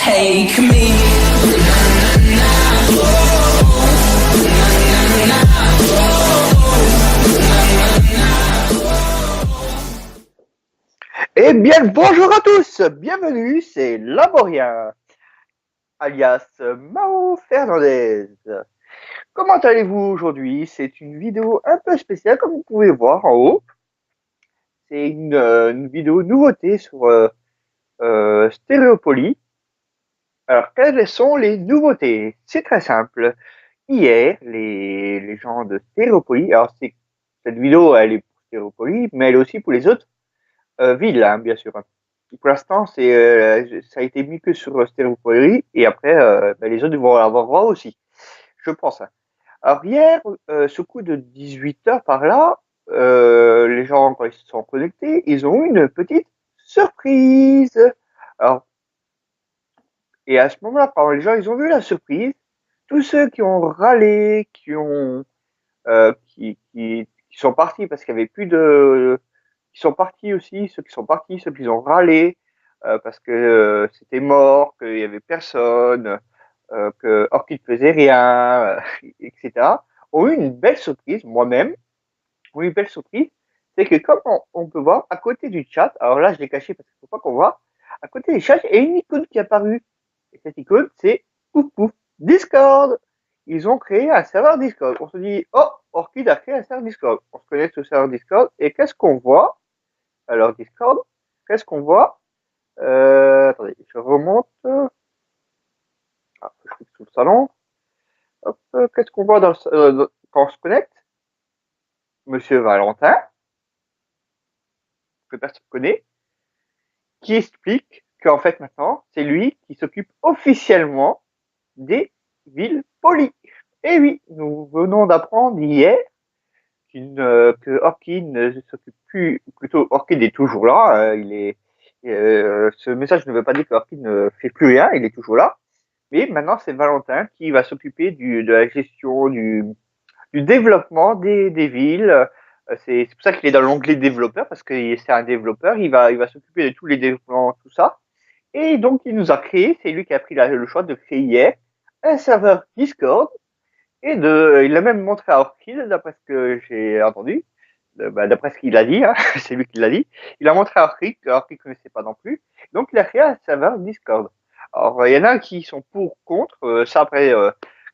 take me. Eh bien, bonjour à tous, bienvenue, c'est Laborien, alias Mao Fernandez. Comment allez-vous aujourd'hui? C'est une vidéo un peu spéciale, comme vous pouvez voir en haut. C'est une vidéo nouveauté sur Stéréopoly. Alors, quelles sont les nouveautés? C'est très simple. Hier, les gens de Stéréopoly, alors cette vidéo, elle est pour Stéréopoly, mais elle est aussi pour les autres villes, hein, bien sûr. Pour l'instant, ça a été mis que sur Stéréopoly, et après, les autres vont avoir droit aussi, je pense, hein. Alors hier, ce coup de 18h par là, les gens, quand ils se sont connectés, ils ont eu une petite surprise. Alors, et à ce moment-là, quand les gens ils ont vu la surprise, tous ceux qui ont râlé, qui sont partis parce qu'il y avait plus de, qui sont partis aussi, ceux qui sont partis, ceux qui ont râlé parce que c'était mort, qu'il y avait personne, que Orchid faisait rien, etc. ont eu une belle surprise, moi-même, ont eu une belle surprise, c'est que comme on peut voir à côté du chat, alors là je l'ai caché parce qu'il ne faut pas qu'on voit, à côté du chat, il y a une icône qui est apparue. Et cette icône, c'est pouf pouf, Discord. Ils ont créé un serveur Discord. On se dit, oh, Orchid a créé un serveur Discord. On se connecte au serveur Discord et qu'est-ce qu'on voit? Alors Discord, qu'est-ce qu'on voit? Attendez, je remonte. Je clique sur le salon. Hop, qu'est-ce qu'on voit quand on se connecte? Monsieur Valentin, que personne ne connaît, qui explique qu'en fait maintenant, c'est lui qui s'occupe officiellement des villes polies. Et oui, nous venons d'apprendre hier que Orchid ne s'occupe plus, plutôt Orchid est toujours là. Ce message ne veut pas dire que Orchid ne fait plus rien, il est toujours là. Mais maintenant, c'est Valentin qui va s'occuper de la gestion, du développement des villes. C'est pour ça qu'il est dans l'onglet développeur, parce que c'est un développeur, il va s'occuper de tous les développements, tout ça. Et donc, il nous a créé, c'est lui qui a pris le choix de créer hier un serveur Discord. Il a même montré à Orchid, d'après ce que j'ai entendu, d'après ce qu'il a dit, hein, c'est lui qui l'a dit. Il a montré à Orchid, que Orchid ne connaissait pas non plus. Donc, il a créé un serveur Discord. Alors, il y en a qui sont pour, contre. Ça, après,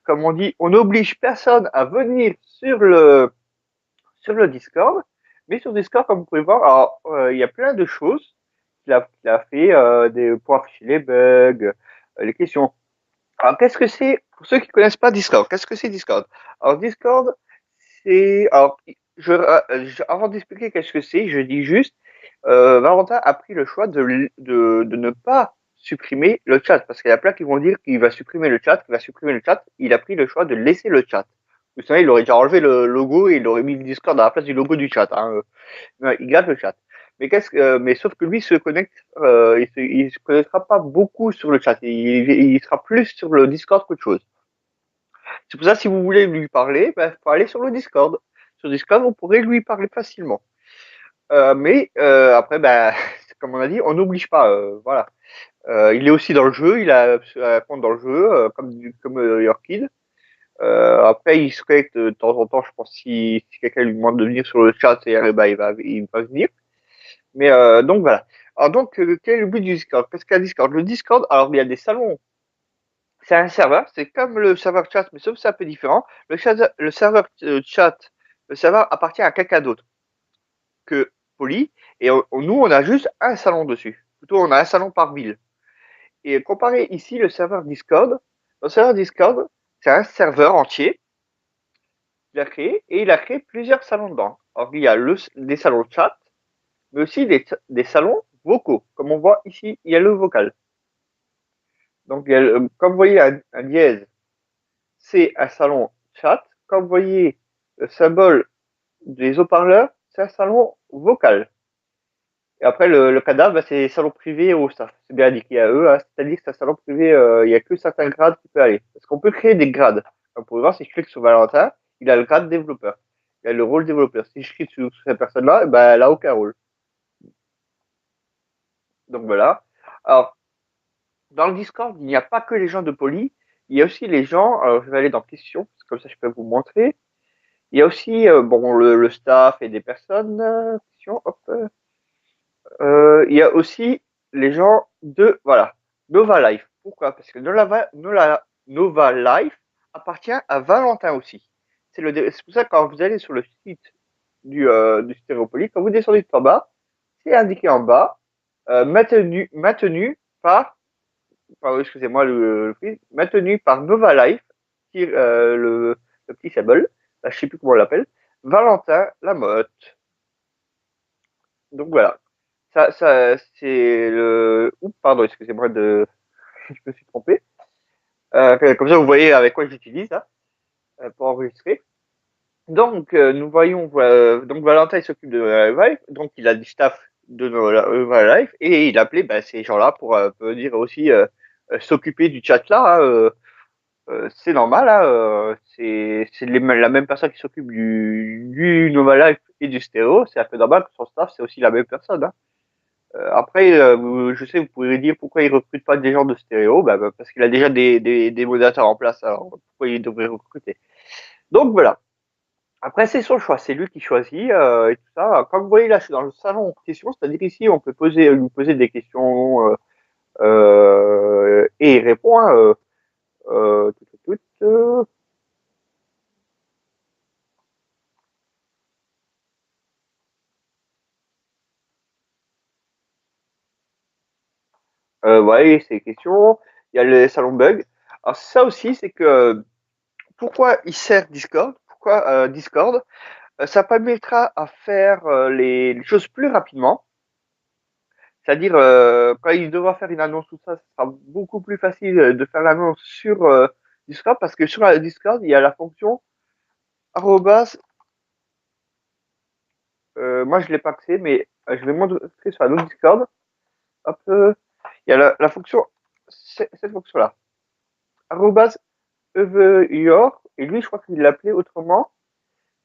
comme on dit, on n'oblige personne à venir sur le Discord. Mais sur Discord, comme vous pouvez voir, alors, il y a plein de choses qu'il a fait, pour afficher les bugs, les questions. Alors, qu'est-ce que c'est, pour ceux qui ne connaissent pas Discord, qu'est-ce que c'est Discord? Alors, Discord, alors, avant d'expliquer qu'est-ce que c'est, je dis juste, Valentin a pris le choix de ne pas supprimer le chat, parce qu'il y a plein qui vont dire qu'il va supprimer le chat, qu'il va supprimer le chat. Il a pris le choix de laisser le chat. Vous savez, il aurait déjà enlevé le logo et il aurait mis le Discord à la place du logo du chat, hein. Il garde le chat. Mais sauf que lui se connecte, il se connectera pas beaucoup sur le chat. Il sera plus sur le Discord qu'autre chose. C'est pour ça, si vous voulez lui parler, il faut aller sur le Discord. Sur Discord, vous pourrez lui parler facilement. Mais après, comme on a dit, on n'oblige pas. Voilà. Il est aussi dans le jeu, il a un compte dans le jeu, comme Yorkid. Après, il se connecte de temps en temps, je pense, si quelqu'un lui demande de venir sur le chat, il va venir. Mais donc voilà. Alors donc, quel est le but du Discord? Qu'est-ce qu'un Discord? Le Discord, alors il y a des salons. C'est un serveur, c'est comme le serveur chat, mais sauf que c'est un peu différent. Le serveur chat, le serveur appartient à quelqu'un d'autre que Poly, et nous, on a juste un salon dessus. Plutôt, on a un salon par ville. Et comparé ici, le serveur Discord, c'est un serveur entier qu'il a créé, et il a créé plusieurs salons dedans. Alors, il y a des salons chat, mais aussi des salons vocaux. Comme on voit ici, il y a le vocal. Donc, comme vous voyez, un dièse, c'est un salon chat. Comme vous voyez le symbole des haut-parleurs, c'est un salon vocal. Et après, le cadavre, c'est salon privé au staff. C'est bien indiqué à eux, hein. C'est-à-dire que c'est un salon privé, il n'y a que certains grades qui peuvent aller. Parce qu'on peut créer des grades. Comme vous pouvez voir, si je clique sur Valentin, il a le grade développeur. Il a le rôle développeur. Si je clique sur cette personne-là, elle n'a aucun rôle. Donc voilà. Alors, dans le Discord, il n'y a pas que les gens de Poly, il y a aussi les gens, alors je vais aller dans questions, comme ça je peux vous montrer. Il y a aussi bon le staff et des personnes, questions, hop, il y a aussi les gens de voilà, Nova Life. Pourquoi? Parce que Nova Life appartient à Valentin aussi. C'est pour ça que quand vous allez sur le site du Stéréopolis, quand vous descendez tout en bas, c'est indiqué en bas, maintenu par, pardon, excusez-moi le prix, maintenu par Nova Life, le petit symbole, là, je sais plus comment on l'appelle, Valentin Lamotte. Donc voilà. Ça, c'est le. Oups, pardon, excusez-moi de. Je me suis trompé. Comme ça, vous voyez avec quoi j'utilise là, pour enregistrer. Donc, nous voyons, donc Valentin il s'occupe de Live, donc il a du staff de Live et il appelait bah, ces gens-là pour peut dire aussi s'occuper du chat là. Hein, c'est normal, hein, la même personne qui s'occupe du Nova Live et du stéréo. C'est un peu normal que son staff c'est aussi la même personne. Hein. Après, je sais, vous pourrez dire pourquoi il recrute pas des gens de stéréo, bah, parce qu'il a déjà des modérateurs en place, alors pourquoi il devrait recruter? Donc voilà. Après, c'est son choix, c'est lui qui choisit et tout ça. Comme vous voyez là, je suis dans le salon en questions, c'est-à-dire ici, on peut lui poser des questions et il répond. Hein, tout. Ouais, c'est des questions. Il y a le salon bug. Alors ça aussi, c'est que pourquoi il sert Discord? Pourquoi Discord? Ça permettra à faire les choses plus rapidement. C'est-à-dire, quand il devra faire une annonce, tout ça, ce sera beaucoup plus facile de faire l'annonce sur Discord parce que sur la Discord, il y a la fonction arrobas. Moi, je l'ai pas accès, mais je vais montrer sur un autre Discord. Hop, il y a la fonction, cette fonction-là, arrobas your, et lui, je crois qu'il l'appelait autrement.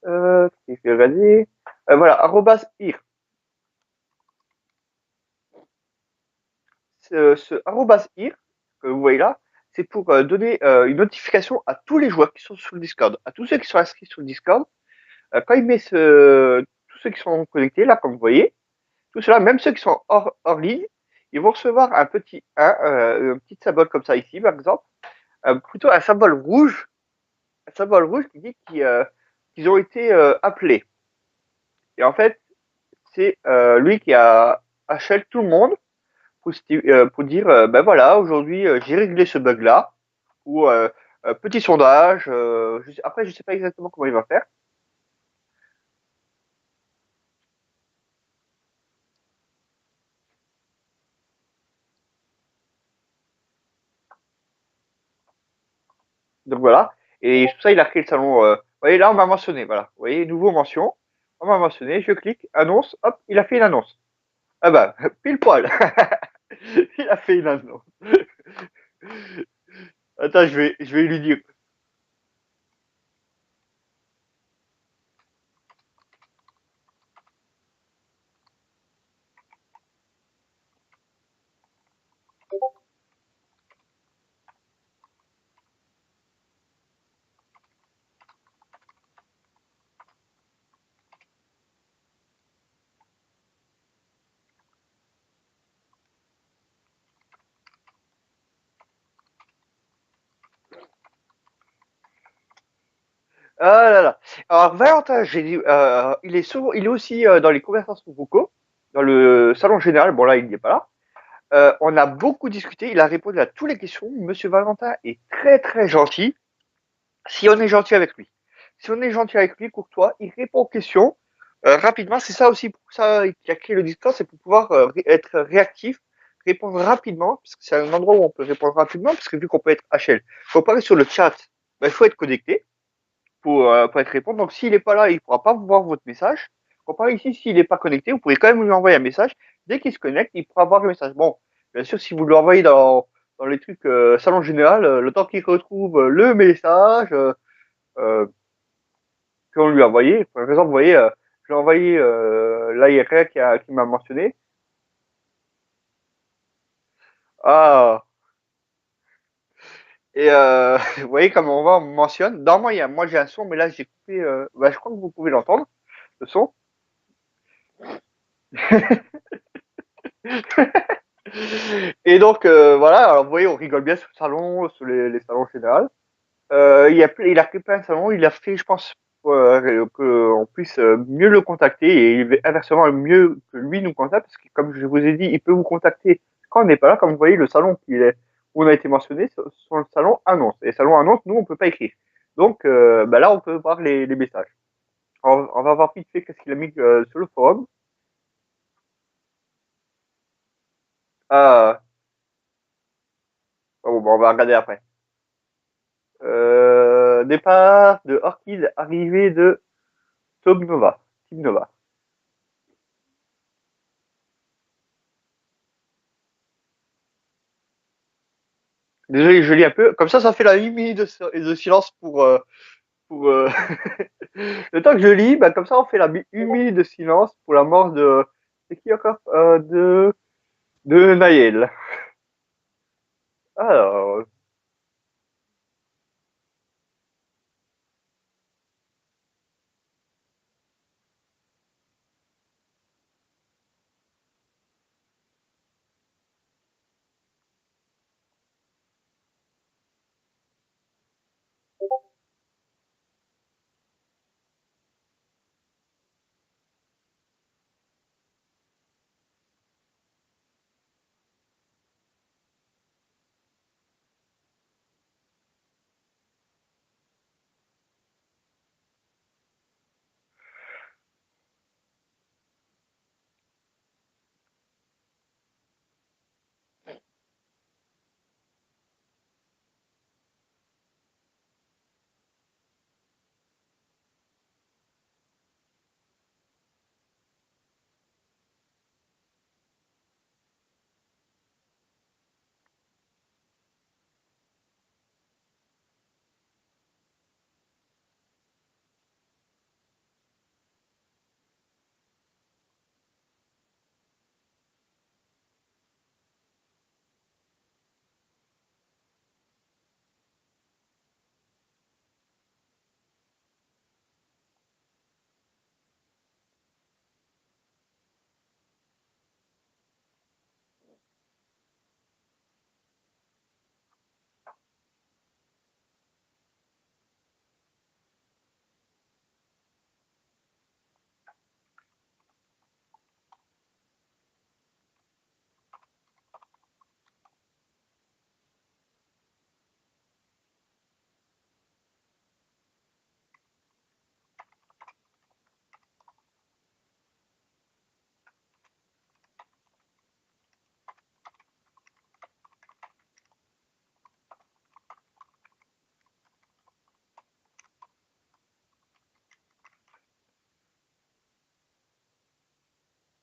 Il fait regarder. Voilà, arrobas ir. Ce arrobas ir que vous voyez là, c'est pour donner une notification à tous les joueurs qui sont sur le Discord, à tous ceux qui sont inscrits sur le Discord. Quand il met tous ceux qui sont connectés là, comme vous voyez, tout cela, même ceux qui sont hors ligne, ils vont recevoir un petit symbole comme ça ici, par exemple, plutôt un symbole rouge qui dit qu'ils ont été appelés. Et en fait, c'est lui qui a HL tout le monde pour dire ben voilà, aujourd'hui j'ai réglé ce bug là ou petit sondage. Après, je sais pas exactement comment il va faire. Donc voilà. Et tout ça, il a créé le salon. Vous voyez, là, on m'a mentionné. Voilà. Vous voyez, nouveau mention. On m'a mentionné. Je clique, annonce. Hop, il a fait une annonce. Ah bah, pile poil. Il a fait une annonce. Attends, je vais lui dire. Ah là là. Alors, Valentin, il est aussi dans les conversations vocaux, dans le salon général. Bon, là, il n'est pas là. On a beaucoup discuté. Il a répondu à toutes les questions. Monsieur Valentin est très, très gentil. Si on est gentil avec lui. Si on est gentil avec lui, courtois, il répond aux questions rapidement. C'est ça aussi pour ça qui a créé le Discord, c'est pour pouvoir être réactif, répondre rapidement, parce que c'est un endroit où on peut répondre rapidement, parce que vu qu'on peut être HL. Comparé sur le chat, ben, il faut être connecté pour être répondre. Donc s'il n'est pas là, il ne pourra pas voir votre message. Comparé ici, s'il n'est pas connecté, vous pouvez quand même lui envoyer un message. Dès qu'il se connecte, il pourra voir le message. Bon, bien sûr, si vous l'envoyez dans les trucs salon général, le temps qu'il retrouve le message, qu'on lui a envoyé. Par exemple, vous voyez, je l'ai envoyé là, il y a quelqu'un qui m'a mentionné. Ah, Et vous voyez, comme on mentionne, normalement, moi j'ai un son, mais là j'ai coupé. Bah, je crois que vous pouvez l'entendre, le son. Et donc, voilà, alors vous voyez, on rigole bien sur le salon, sur les salons en général. Il a fait plein de salons, il a fait, je pense, qu'on puisse mieux le contacter et inversement mieux que lui nous contacte, parce que comme je vous ai dit, il peut vous contacter quand on n'est pas là. Comme vous voyez, le salon où on a été mentionné, sur le salon annonce. Et le salon annonce, nous, on peut pas écrire. Donc, bah là, on peut voir les messages. On va voir vite fait qu'est-ce qu'il a mis sur le forum. Ah, bon, bah, on va regarder après. Départ de Orchid, arrivée de Tom Nova. Team Nova. Désolé, je lis un peu. Comme ça fait la 8 minutes de silence pour le temps que je lis. Bah, comme ça, on fait la 1 minute de silence pour la mort de. C'est qui encore de Naël. Alors,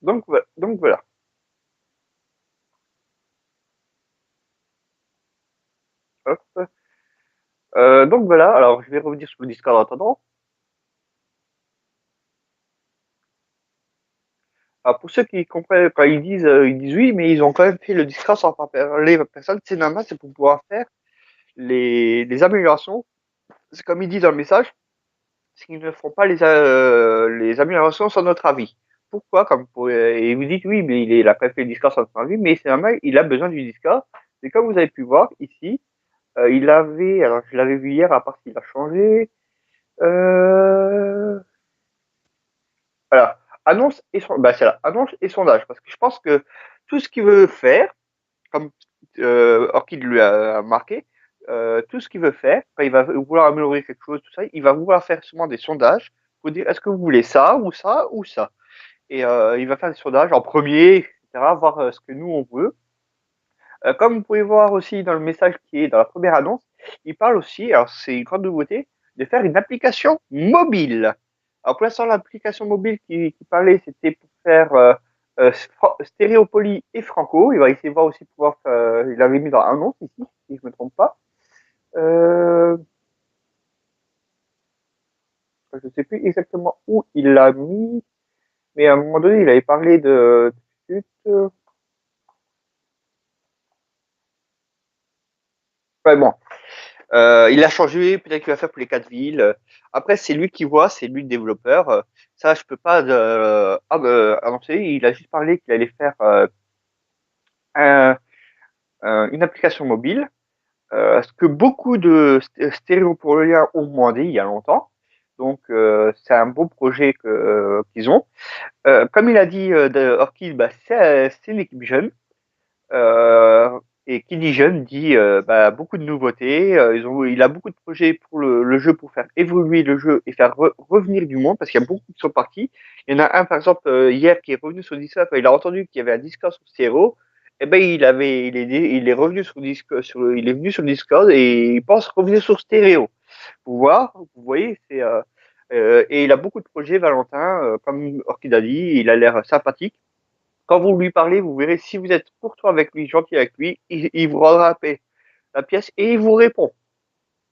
donc voilà. Hop. Donc voilà. Alors, je vais revenir sur le Discord en attendant. Alors, pour ceux qui comprennent, quand ils disent oui, mais ils ont quand même fait le Discord sans faire parler personne. C'est normal, c'est pour pouvoir faire les améliorations. C'est comme ils disent dans le message, c'est qu'ils ne feront pas les améliorations sans notre avis. Pourquoi et vous dites oui, mais il a pas fait le Discord sans notre avis, mais c'est normal, il a besoin du Discord. C'est comme vous avez pu voir ici, alors je l'avais vu hier, à part qu'il a changé. Euh, voilà, bah c'est là, annonce et sondage, parce que je pense que tout ce qu'il veut faire, comme Orchid lui a marqué, tout ce qu'il veut faire, quand il va vouloir améliorer quelque chose, tout ça, il va vouloir faire souvent des sondages pour dire est-ce que vous voulez ça ou ça ou ça. Et il va faire des sondages en premier, etc., voir ce que nous on veut. Comme vous pouvez voir aussi dans le message qui est dans la première annonce, il parle aussi, alors c'est une grande nouveauté, de faire une application mobile. Alors pour l'instant, l'application mobile qui parlait, c'était pour faire Stéréopoly et Franco. Il va essayer de voir aussi pouvoir il l'avait mis dans annonce ici, si je ne me trompe pas. Euh, je ne sais plus exactement où il l'a mis, mais à un moment donné, il avait parlé de. Ouais, bon. Il a changé, peut-être qu'il va faire pour les 4 villes. Après, c'est lui qui voit, c'est lui le développeur. Ça, je peux pas annoncer. Il a juste parlé qu'il allait faire un- une application mobile. Ce que beaucoup de stéréopoliens ont demandé il y a longtemps. Donc, c'est un beau projet qu'ils ont. Comme il a dit de Orchid, bah, c'est une équipe jeune. Euh, et qui dit jeune dit bah, beaucoup de nouveautés. Il a beaucoup de projets pour le jeu pour faire évoluer le jeu et faire revenir du monde parce qu'il y a beaucoup qui sont partis. Il y en a un par exemple hier qui est revenu sur Discord. Il a entendu qu'il y avait un Discord sur Stereo. Et ben il est revenu sur Discord, il est venu sur Discord et il pense revenir sur Stereo. Vous voyez, et il a beaucoup de projets, Valentin, comme Orchid a dit, il a l'air sympathique. Quand vous lui parlez, vous verrez, si vous êtes courtois avec lui, gentil avec lui, il vous rendra la pièce et il vous répond.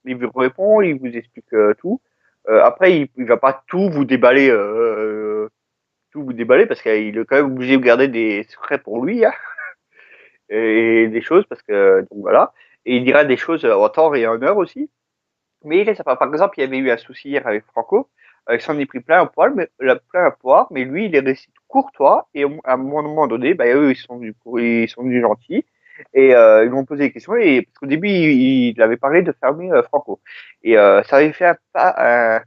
Il vous répond, il vous explique tout. Après, il va pas tout vous déballer parce qu'il est quand même obligé de garder des secrets pour lui hein, et des choses parce que donc voilà. Et il dira des choses en temps et en heure aussi. Mais il est sympa. Par exemple, il y avait eu un souci hier avec Franco. Il s'en est pris plein à poire, mais lui, il est resté courtois. Et à un moment donné, bah, eux, ils sont venus gentils. Et ils m'ont posé des questions. Et parce qu'au début, il avait parlé de fermer Franco. Et ça avait fait un,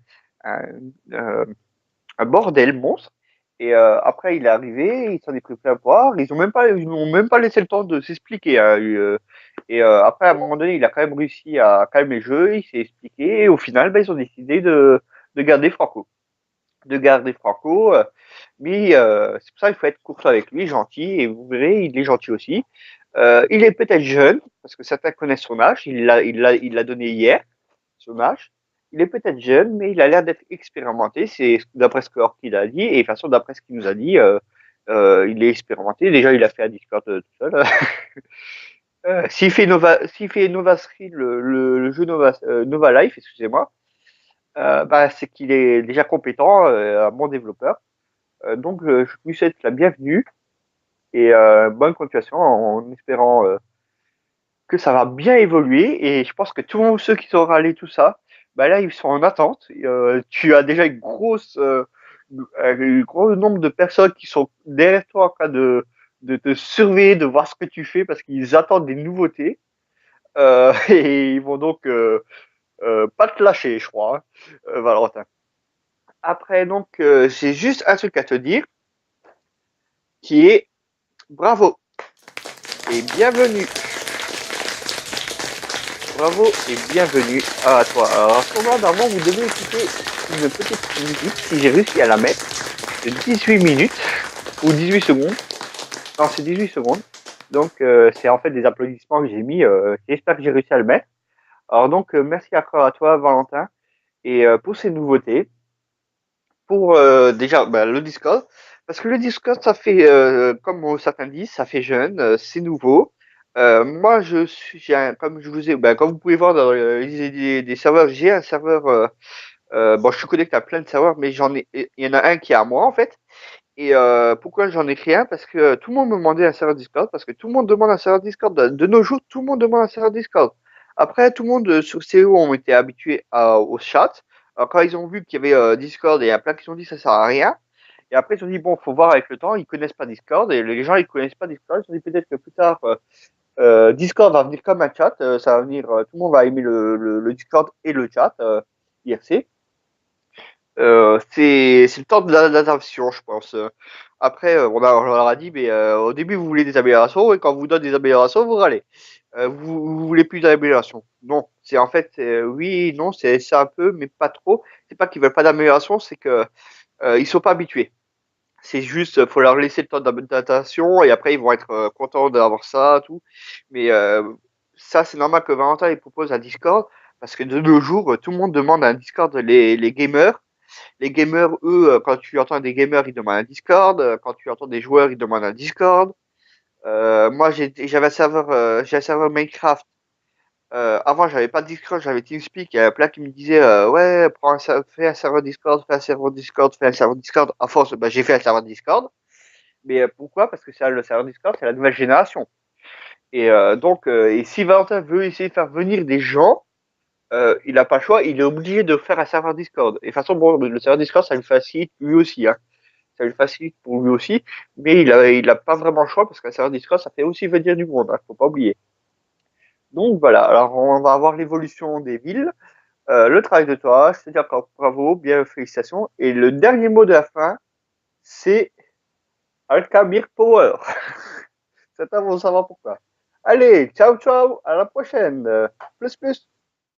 euh, un bordel monstre. Et après, il est arrivé, il s'en est pris plein poire. Ils n'ont même pas laissé le temps de s'expliquer. Hein. Et après, à un moment donné, il a quand même réussi à calmer le jeu, il s'est expliqué. Et au final, bah, ils ont décidé de garder Franco. De garder Franco. Mais c'est pour ça qu'il faut être courtois avec lui, gentil. Et vous verrez, il est gentil aussi. Il est peut-être jeune, parce que certains connaissent son âge. Il l'a donné hier, son âge. Il est peut-être jeune, mais il a l'air d'être expérimenté. C'est d'après ce qu'il a dit. Et de toute façon, d'après ce qu'il nous a dit, il est expérimenté. Déjà, il a fait un Discord tout seul. S'il fait Nova Street, le jeu Nova Life, excusez-moi, bah, c'est qu'il est déjà compétent, un bon développeur. Donc, je lui souhaite la bienvenue et bonne continuation en espérant que ça va bien évoluer. Et je pense que tous ceux qui sont râlés, tout ça, bah là, ils sont en attente. Tu as déjà un gros nombre de personnes qui sont derrière toi en train de te surveiller, de voir ce que tu fais parce qu'ils attendent des nouveautés. Et ils vont donc pas te lâcher, je crois, hein, Valentin. Après, donc, j'ai juste un truc à te dire qui est bravo et bienvenue. Bravo et bienvenue à toi. Alors, à ce moment-là, normalement, vous devez écouter une petite musique, si j'ai réussi à la mettre, de 18 minutes ou 18 secondes. Non, c'est 18 secondes. Donc, c'est en fait des applaudissements que j'ai mis. J'espère que j'ai réussi à le mettre. Alors, donc, merci encore à toi, Valentin, et pour ces nouveautés. Pour déjà bah, le Discord. Parce que le Discord, ça fait, comme certains disent, ça fait jeune, c'est nouveau. Moi, comme je vous ai, bah, comme vous pouvez voir dans des serveurs, j'ai un serveur. Bon, je suis connecté à plein de serveurs, mais il y en a un qui est à moi en fait. Et pourquoi j'en ai créé un? Parce que tout le monde me demandait un serveur Discord, parce que tout le monde demande un serveur Discord. De nos jours, tout le monde demande un serveur Discord. Après, tout le monde sur CO ont été habitués au chat. Alors, quand ils ont vu qu'il y avait Discord, et il y a plein qui se sont dit ça sert à rien. Et après, ils ont dit bon, faut voir avec le temps. Ils connaissent pas Discord et les gens ils connaissent pas Discord. Ils se sont dit peut-être que plus tard Discord va venir comme un chat. Ça va venir, tout le monde va aimer le Discord et le chat IRC. C'est le temps de l'adaptation, je pense. Après, on leur a dit, mais au début, vous voulez des améliorations, et quand on vous donne des améliorations, vous râlez. Vous voulez plus d'améliorations. Non, c'est en fait, oui, non, c'est un peu, mais pas trop. C'est pas qu'ils veulent pas d'amélioration, c'est que ils sont pas habitués. C'est juste, faut leur laisser le temps d'adaptation, et après, ils vont être contents d'avoir ça, tout. Mais ça, c'est normal que Valentin, il propose un Discord, parce que de nos jours, tout le monde demande un Discord, les gamers. Les gamers, eux, quand tu entends des gamers, ils demandent un Discord. Quand tu entends des joueurs, ils demandent un Discord. Moi, j'ai un serveur Minecraft. Avant, j'avais pas de Discord, j'avais TeamSpeak. Il y a plein qui me disaient, ouais, fais un serveur Discord, fais un serveur Discord, fais un serveur Discord. À force, bah, j'ai fait un serveur Discord. Mais pourquoi? Parce que le serveur Discord, c'est la nouvelle génération. Et donc, et si Valentin veut essayer de faire venir des gens, il n'a pas le choix, il est obligé de faire un serveur Discord. Et de toute façon, bon, le serveur Discord, ça lui facilite lui aussi, hein. Ça lui facilite pour lui aussi, mais il a pas vraiment le choix parce qu'un serveur Discord, ça fait aussi venir du monde, hein, faut pas oublier. Donc voilà, alors on va avoir l'évolution des villes, le travail de toi, je te dis encore bravo, bien félicitations. Et le dernier mot de la fin, c'est Altamir Power. C'est à vous savoir pourquoi. Allez, ciao ciao, à la prochaine. Plus plus.